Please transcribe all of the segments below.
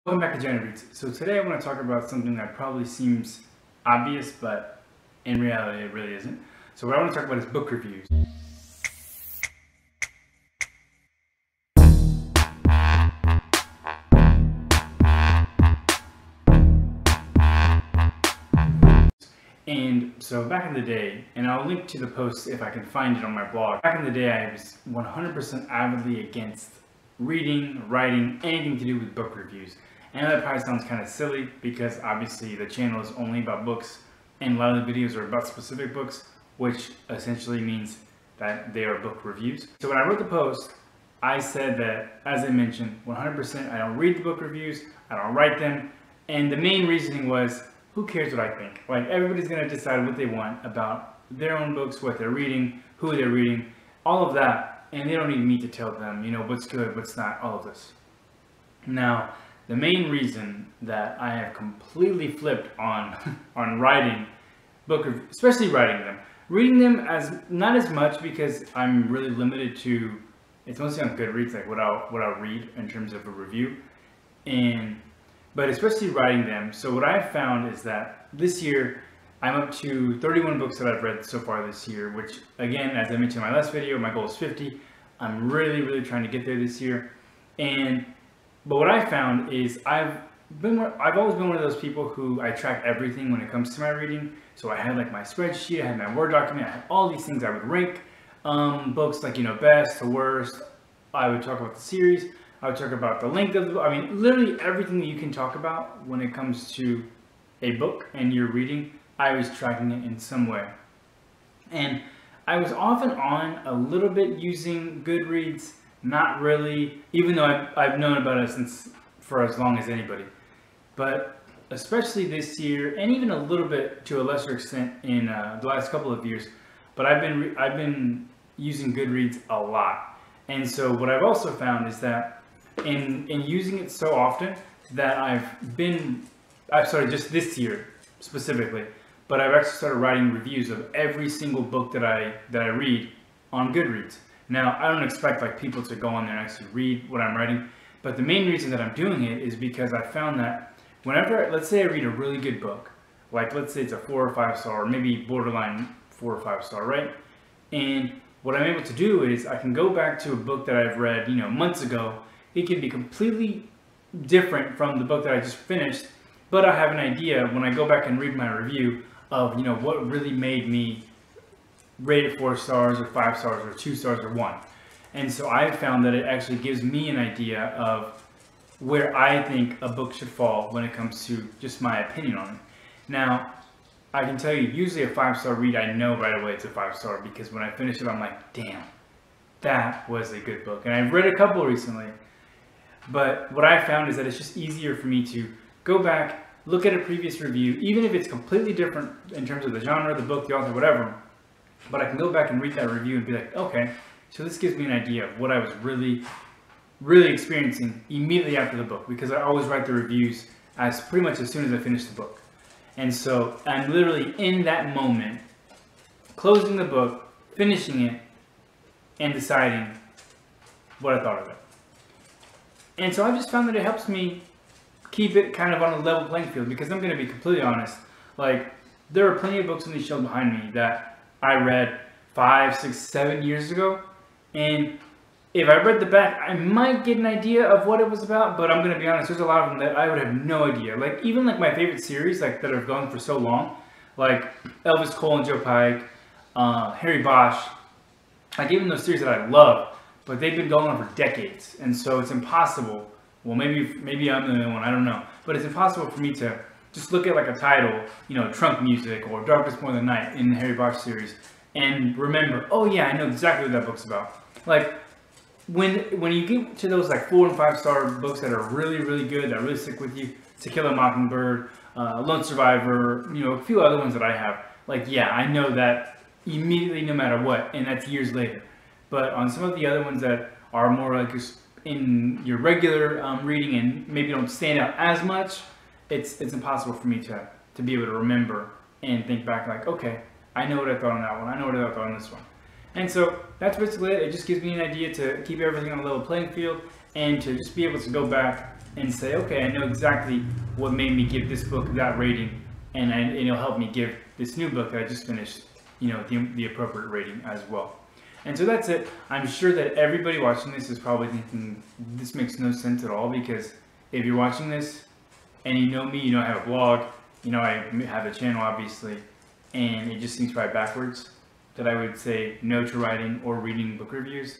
Welcome back to Goodreads. So today I want to talk about something that probably seems obvious, but in reality it really isn't. So what I want to talk about is book reviews. And so back in the day, and I'll link to the post if I can find it on my blog. Back in the day I was 100% avidly against reading, writing, anything to do with book reviews. And that probably sounds kind of silly because obviously the channel is only about books and a lot of the videos are about specific books, which essentially means that they are book reviews. So when I wrote the post, I said that, as I mentioned, 100% I don't read the book reviews, I don't write them, and the main reasoning was, who cares what I think? Like, everybody's going to decide what they want about their own books, what they're reading, who they're reading, all of that, and they don't need me to tell them, you know, what's good, what's not, all of this. Now, the main reason that I have completely flipped on writing book reviews, especially writing them, reading them as not as much because I'm really limited to, it's mostly on Goodreads, like what I'll read in terms of a review, but especially writing them. So what I've found is that this year I'm up to 31 books that I've read so far this year, which again, as I mentioned in my last video, my goal is 50. I'm really trying to get there this year. But what I found is I've always been one of those people who I track everything when it comes to my reading. So I had like my spreadsheet, I had my Word document, I had all these things I would rank books, like, you know, best to worst. I would talk about the series, I would talk about the length of the book. I mean, literally everything that you can talk about when it comes to a book and you're reading, I was tracking it in some way. And I was off and on a little bit using Goodreads. Not really, even though I've known about it for as long as anybody. But especially this year, and even a little bit to a lesser extent in the last couple of years, but I've been using Goodreads a lot. And so what I've also found is that in using it so often that I've started just this year specifically, but I've actually started writing reviews of every single book that I read on Goodreads. Now, I don't expect like people to go on there and actually read what I'm writing, but the main reason that I'm doing it is because I found that whenever, let's say I read a really good book, like let's say it's a 4 or 5 star, or maybe borderline 4 or 5 star, right? And what I'm able to do is I can go back to a book that I've read, you know, months ago. It can be completely different from the book that I just finished, but I have an idea when I go back and read my review of, you know, what really made me rate it 4 stars or 5 stars or 2 stars or 1. And so I found that it actually gives me an idea of where I think a book should fall when it comes to just my opinion on it. Now, I can tell you, usually a 5-star read, I know right away it's a 5-star because when I finish it, I'm like, damn, that was a good book. And I've read a couple recently, but what I found is that it's just easier for me to go back, look at a previous review, even if it's completely different in terms of the genre, the book, the author, whatever. But I can go back and read that review and be like, okay, so this gives me an idea of what I was really experiencing immediately after the book, because I always write the reviews as pretty much as soon as I finish the book. And so I'm literally in that moment, closing the book, finishing it, and deciding what I thought of it. And so I just found that it helps me keep it kind of on a level playing field, because I'm going to be completely honest, like, there are plenty of books on these shelves behind me that I read 5, 6, 7 years ago, and if I read the back, I might get an idea of what it was about, but I'm going to be honest, there's a lot of them that I would have no idea. Like, even like my favorite series, like, that have gone for so long, like Elvis Cole and Joe Pike, Harry Bosch, like, even those series that I love, but they've been going on for decades, and so it's impossible, well, maybe I'm the only one, I don't know, but it's impossible for me to just look at like a title, you know, Trunk Music or Darkest More Than Night in the Harry Bosch series, and remember, oh yeah, I know exactly what that book's about. Like, when you get to those like 4 and 5 star books that are really good, that really stick with you, To Kill a Mockingbird, Lone Survivor, you know, a few other ones that I have, like, yeah, I know that immediately no matter what, and that's years later. But on some of the other ones that are more like in your regular reading and maybe don't stand out as much, it's impossible for me to be able to remember and think back like, okay, I know what I thought on that one, I know what I thought on this one. And so that's basically it. It just gives me an idea to keep everything on a level playing field and to just be able to go back and say, okay, I know exactly what made me give this book that rating, and it'll help me give this new book that I just finished, you know, the appropriate rating as well. And so that's it. I'm sure that everybody watching this is probably thinking this makes no sense at all, because if you're watching this and you know me, you know I have a blog, you know I have a channel obviously, and it just seems right backwards that I would say no to writing or reading book reviews.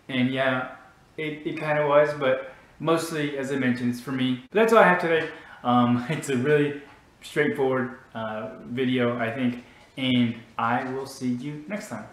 And yeah, it kind of was, but mostly, as I mentioned, it's for me. But that's all I have today. It's a really straightforward video, I think, and I will see you next time.